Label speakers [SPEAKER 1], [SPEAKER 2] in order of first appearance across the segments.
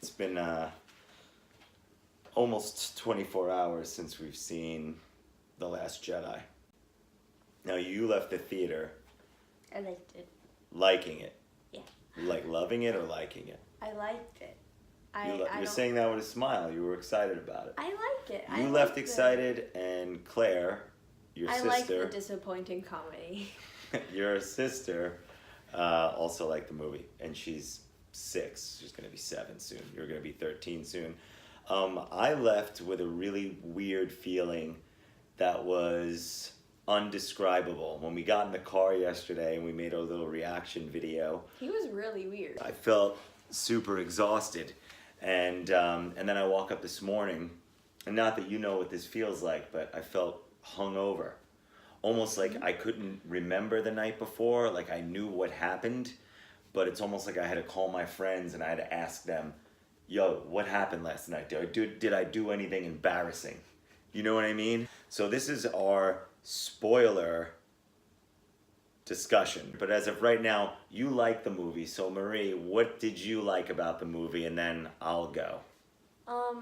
[SPEAKER 1] It's been almost 24 hours since we've seen The Last Jedi. Now, you left the theater
[SPEAKER 2] I liked it.
[SPEAKER 1] liking it.
[SPEAKER 2] Yeah.
[SPEAKER 1] Like loving it or liking it?
[SPEAKER 2] I liked it.
[SPEAKER 1] You're saying that with a smile. You were excited about it.
[SPEAKER 2] I like it.
[SPEAKER 1] You left excited, and Claire, your sister...
[SPEAKER 2] I like the disappointing comedy.
[SPEAKER 1] Your sister also liked the movie, and she's 6. She's going to be 7 soon. You're going to be 13 soon. I left with a really weird feeling that was undescribable. When we got in the car yesterday and we made a little reaction video,
[SPEAKER 2] He was really weird.
[SPEAKER 1] I felt super exhausted. And then I woke up this morning, and not that you know what this feels like, but I felt hungover. Almost like I couldn't remember the night before, like I knew what happened, but it's almost like I had to call my friends and I had to ask them, yo, what happened last night? Did I do anything embarrassing? You know what I mean? So this is our spoiler discussion. But as of right now, you like the movie. So Marie, what did you like about the movie? And then I'll go.
[SPEAKER 2] I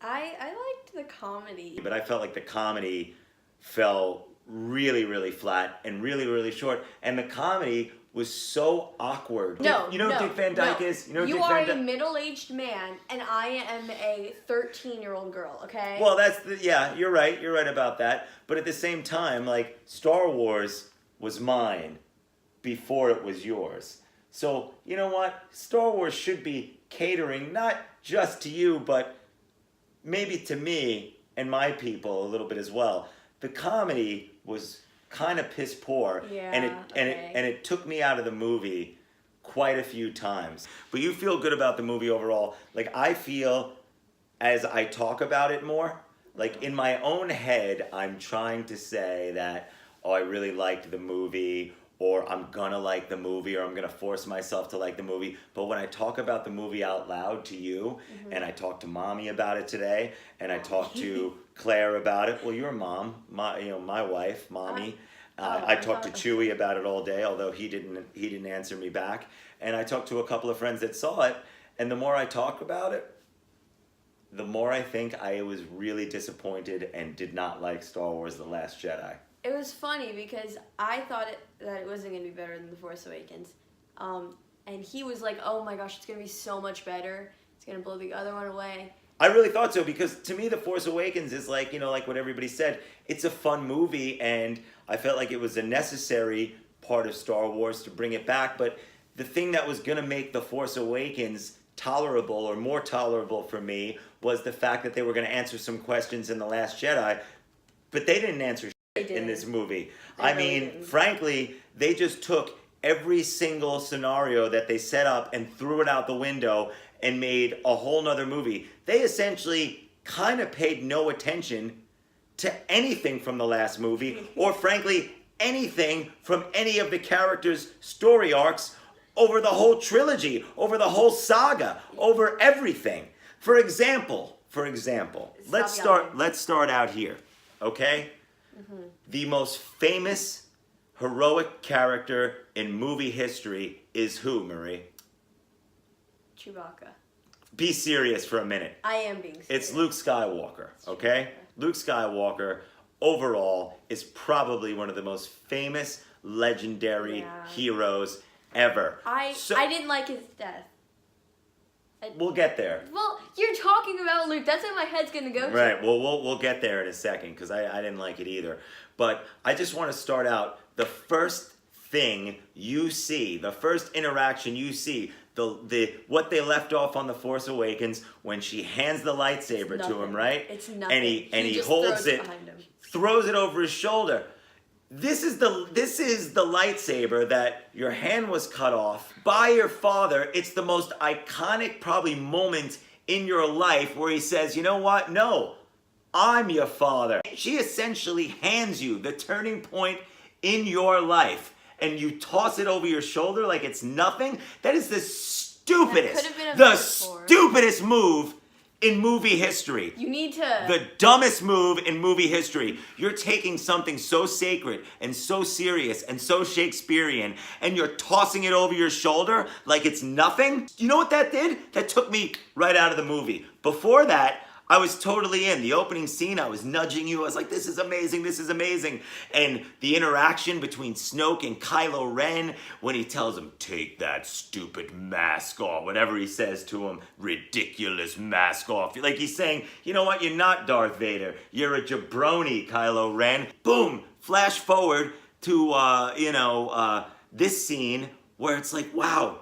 [SPEAKER 2] liked the comedy.
[SPEAKER 1] But I felt like the comedy fell really, really flat and really, really short. And the comedy was so awkward. You know who Dick Van Dyke is? You know
[SPEAKER 2] you
[SPEAKER 1] Dick
[SPEAKER 2] are
[SPEAKER 1] Van
[SPEAKER 2] a
[SPEAKER 1] Dyke?
[SPEAKER 2] middle-aged man, and I am a 13-year-old girl, okay?
[SPEAKER 1] Well, yeah, you're right. You're right about that. But at the same time, like, Star Wars was mine before it was yours. So, you know what? Star Wars should be catering not just to you, but maybe to me and my people a little bit as well. The comedy was kind of piss poor, and it took me out of the movie quite a few times. But you feel good about the movie overall. Like, I feel, as I talk about it more, like in my own head, I'm trying to say that, oh, I really liked the movie, or I'm gonna like the movie, or I'm gonna force myself to like the movie. But when I talk about the movie out loud to you, and I talked to Mommy about it today, and I talked to Claire about it. Well, your mom, my wife, Mommy. I talked to Chewy about it all day, although he didn't answer me back. And I talked to a couple of friends that saw it, and the more I talk about it, the more I think I was really disappointed and did not like Star Wars: The Last Jedi.
[SPEAKER 2] It was funny because I thought that it wasn't going to be better than The Force Awakens. And he was like, oh my gosh, it's going to be so much better. It's going to blow the other one away.
[SPEAKER 1] I really thought so, because to me, The Force Awakens is like, like what everybody said, it's a fun movie, and I felt like it was a necessary part of Star Wars to bring it back. But the thing that was going to make The Force Awakens tolerable, or more tolerable for me, was the fact that they were going to answer some questions in The Last Jedi, but they didn't answer in this movie. I mean, frankly, they just took every single scenario that they set up and threw it out the window and made a whole nother movie. They essentially kind of paid no attention to anything from the last movie, or frankly, anything from any of the characters' story arcs over the whole trilogy, over the whole saga, over everything. For example, let's start out here, okay? The most famous heroic character in movie history is who, Marie?
[SPEAKER 2] Chewbacca.
[SPEAKER 1] Be serious for a minute.
[SPEAKER 2] I am being serious.
[SPEAKER 1] It's Luke Skywalker, okay? Luke Skywalker, overall, is probably one of the most famous, legendary heroes ever.
[SPEAKER 2] I didn't like his death.
[SPEAKER 1] We'll get there.
[SPEAKER 2] Well, you're talking about Luke. That's what my head's going to go to.
[SPEAKER 1] Right. Well, we'll get there in a second, because I didn't like it either. But I just want to start out, the first thing you see, the first interaction you see, what they left off on The Force Awakens, when she hands the lightsaber to him, right?
[SPEAKER 2] It's nothing.
[SPEAKER 1] And he holds it, throws it over his shoulder. This is the lightsaber that your hand was cut off by your father. It's the most iconic probably moment in your life where he says, you know what? No, I'm your father. She essentially hands you the turning point in your life, and you toss it over your shoulder like it's nothing. That is the stupidest move in movie history.
[SPEAKER 2] You need to.
[SPEAKER 1] The dumbest move in movie history. You're taking something so sacred and so serious and so Shakespearean and you're tossing it over your shoulder like it's nothing. You know what that did? That took me right out of the movie. Before that, I was totally in. The opening scene, I was nudging you. I was like, this is amazing, this is amazing. And the interaction between Snoke and Kylo Ren when he tells him, take that stupid mask off, whatever he says to him, ridiculous mask off. Like he's saying, you know what, you're not Darth Vader. You're a jabroni, Kylo Ren. Boom, flash forward to, this scene where it's like, wow,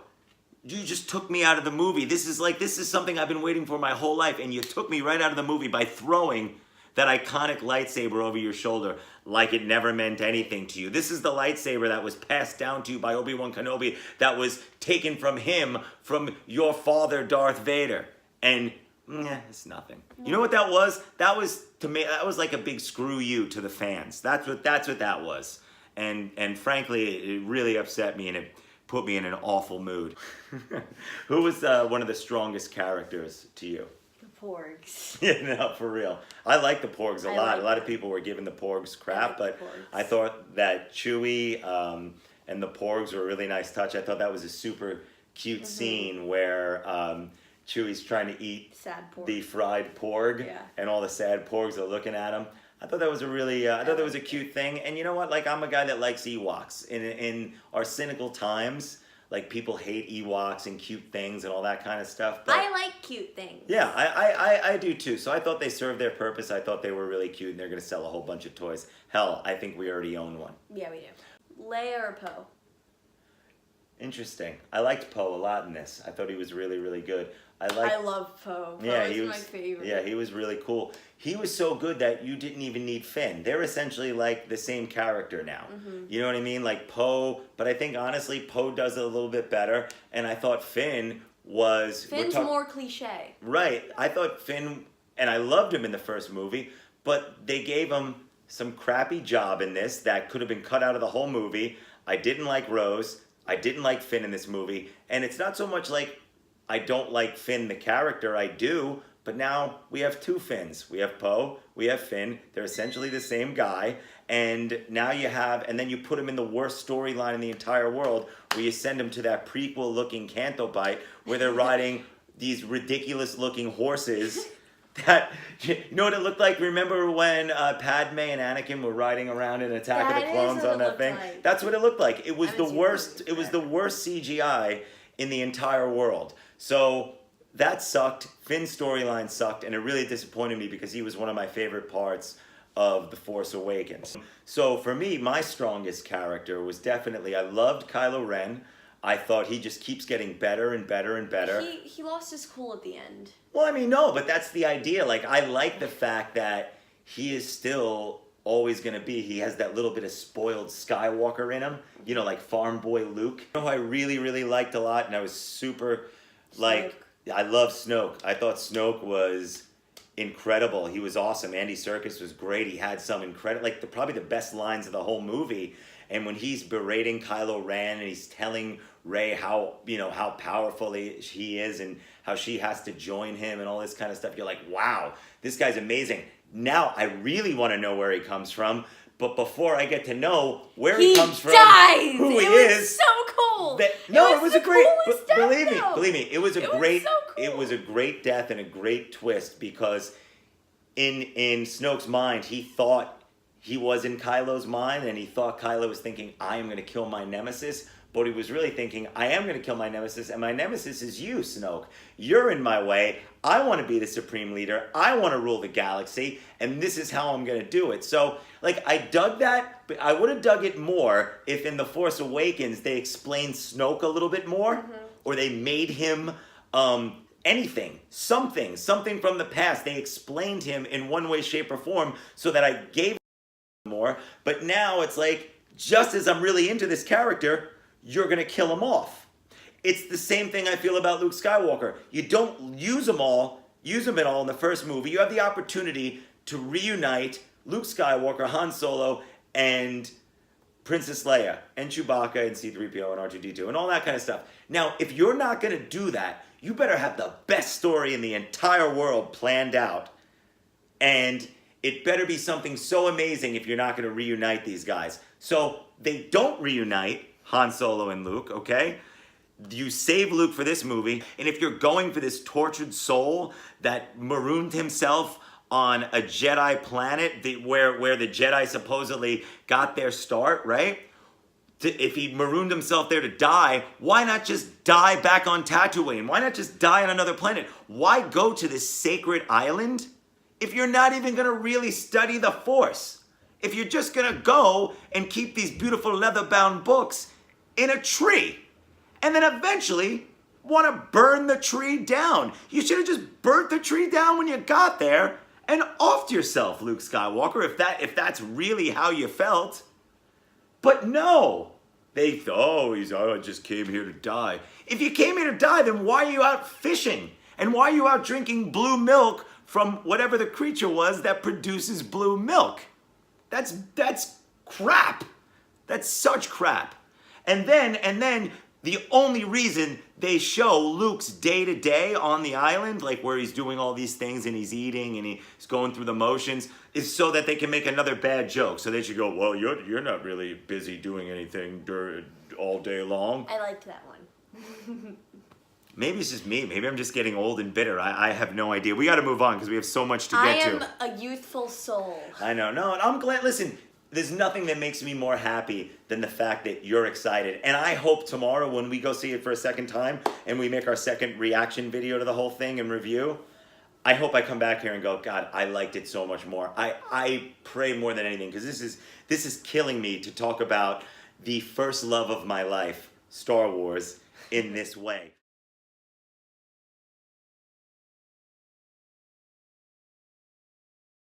[SPEAKER 1] you just took me out of the movie. This is something I've been waiting for my whole life, and you took me right out of the movie by throwing that iconic lightsaber over your shoulder like it never meant anything to you. This is the lightsaber that was passed down to you by Obi-Wan Kenobi, that was taken from him, from your father, Darth Vader. And it's nothing. You know what that was? That was, to me, that was like a big screw you to the fans. That's what that was. And frankly, it really upset me, and it put me in an awful mood. Who was one of the strongest characters to you?
[SPEAKER 2] The Porgs.
[SPEAKER 1] Yeah, no, for real. I like the Porgs a lot.
[SPEAKER 2] like
[SPEAKER 1] A lot of
[SPEAKER 2] them.
[SPEAKER 1] people were giving the Porgs crap, but
[SPEAKER 2] the Porgs.
[SPEAKER 1] I thought that Chewie and the Porgs were a really nice touch. I thought that was a super cute scene where Chewie's trying to eat
[SPEAKER 2] Sad Porg.
[SPEAKER 1] the fried Porg,
[SPEAKER 2] Yeah.
[SPEAKER 1] and all the sad Porgs are looking at him. I thought that was a really, I thought that was a cute thing. And you know what? Like, I'm a guy that likes Ewoks. In our cynical times, like, people hate Ewoks and cute things and all that kind of stuff. But
[SPEAKER 2] I like cute things.
[SPEAKER 1] yeah, I do too. So I thought they served their purpose. I thought they were really cute, and they're going to sell a whole bunch of toys. Hell, I think we already own one.
[SPEAKER 2] Yeah, we do. Leia or Poe?
[SPEAKER 1] Interesting. I liked Poe a lot in this. I thought he was really, really good.
[SPEAKER 2] I love Poe.
[SPEAKER 1] Yeah,
[SPEAKER 2] Poe
[SPEAKER 1] he
[SPEAKER 2] is
[SPEAKER 1] was
[SPEAKER 2] my favorite.
[SPEAKER 1] Yeah, he was really cool. He was so good that you didn't even need Finn. They're essentially like the same character now. You know what I mean? Like Poe, but I think honestly Poe does it a little bit better. And I thought Finn was
[SPEAKER 2] Finn's more cliche.
[SPEAKER 1] Right. I thought Finn, and I loved him in the first movie, but they gave him some crappy job in this that could have been cut out of the whole movie. I didn't like Rose. I didn't like Finn in this movie. And it's not so much like I don't like Finn the character, I do, but now we have two Finns. We have Poe, we have Finn, they're essentially the same guy, and now you have, and then you put him in the worst storyline in the entire world, where you send him to that prequel-looking Canto Bite, where they're riding these ridiculous-looking horses that, you know what it looked like? Remember when Padme and Anakin were riding around in Attack of
[SPEAKER 2] That
[SPEAKER 1] the
[SPEAKER 2] is
[SPEAKER 1] Clones
[SPEAKER 2] what
[SPEAKER 1] on
[SPEAKER 2] it
[SPEAKER 1] that
[SPEAKER 2] looked
[SPEAKER 1] thing?
[SPEAKER 2] like.
[SPEAKER 1] That's what it looked like. It was
[SPEAKER 2] I
[SPEAKER 1] the
[SPEAKER 2] haven't seen
[SPEAKER 1] worst,
[SPEAKER 2] movies
[SPEAKER 1] it was
[SPEAKER 2] yet.
[SPEAKER 1] the worst CGI in the entire world. So that sucked. Finn's storyline sucked, and it really disappointed me because he was one of my favorite parts of The Force Awakens. So for me, my strongest character was definitely, I loved Kylo Ren. I thought he just keeps getting better and better and better.
[SPEAKER 2] He lost his cool at the end.
[SPEAKER 1] Well, I mean, no, but that's the idea. Like, I like the fact that he is still always going to be, he has that little bit of spoiled Skywalker in him, you know, like farm boy Luke. You know who I really, really liked a lot, and I was super, like, I love Snoke. I thought Snoke was incredible. He was awesome. Andy Serkis was great. He had some incredible, like, probably the best lines of the whole movie. And when he's berating Kylo Ren and he's telling Rey how, you know, how powerful he is and how she has to join him and all this kind of stuff, you're like, wow, this guy's amazing. Now I really want to know where he comes from, but before I get to know where he comes from,
[SPEAKER 2] dies.
[SPEAKER 1] who he
[SPEAKER 2] It
[SPEAKER 1] is,
[SPEAKER 2] was so cool.
[SPEAKER 1] it was a great.
[SPEAKER 2] coolest death,
[SPEAKER 1] Believe me, it was a great.
[SPEAKER 2] so cool.
[SPEAKER 1] It was a great death and a great twist because in Snoke's mind, he thought he was in Kylo's mind, and he thought Kylo was thinking, I am going to kill my nemesis. But he was really thinking, I am going to kill my nemesis, and my nemesis is you, Snoke. You're in my way. I want to be the supreme leader. I want to rule the galaxy, and this is how I'm going to do it. So, like, I dug that, but I would have dug it more if in The Force Awakens they explained Snoke a little bit more, or they made him anything, something from the past. They explained him in one way, shape, or form so that I gave more. But now it's like, just as I'm really into this character, you're going to kill him off. It's the same thing I feel about Luke Skywalker. You don't use him at all in the first movie. You have the opportunity to reunite Luke Skywalker, Han Solo, and Princess Leia, and Chewbacca, and C-3PO, and R2-D2, and all that kind of stuff. Now, if you're not going to do that, you better have the best story in the entire world planned out. And it better be something so amazing if you're not going to reunite these guys. So they don't reunite Han Solo and Luke, okay? You save Luke for this movie, and if you're going for this tortured soul that marooned himself on a Jedi planet where the Jedi supposedly got their start, right? If he marooned himself there to die, why not just die back on Tatooine? Why not just die on another planet? Why go to this sacred island if you're not even going to really study the Force? If you're just going to go and keep these beautiful leather-bound books in a tree, and then eventually want to burn the tree down. You should have just burnt the tree down when you got there and offed yourself, Luke Skywalker, if that's really how you felt. But no, they thought, I just came here to die. If you came here to die, then why are you out fishing? And why are you out drinking blue milk from whatever the creature was that produces blue milk? That's crap. That's such crap. And then the only reason they show Luke's day-to-day on the island, like where he's doing all these things and he's eating and he's going through the motions, is so that they can make another bad joke. So they should go, well, you're not really busy doing anything all day long.
[SPEAKER 2] I liked that one.
[SPEAKER 1] Maybe it's just me. Maybe I'm just getting old and bitter. I have no idea. We got to move on because we have so much to get to.
[SPEAKER 2] I am a youthful soul.
[SPEAKER 1] I know. No, and I'm glad. Listen, there's nothing that makes me more happy than the fact that you're excited. And I hope tomorrow when we go see it for a second time and we make our second reaction video to the whole thing and review, I hope I come back here and go, God, I liked it so much more. I pray more than anything because this is killing me to talk about the first love of my life, Star Wars, in this way.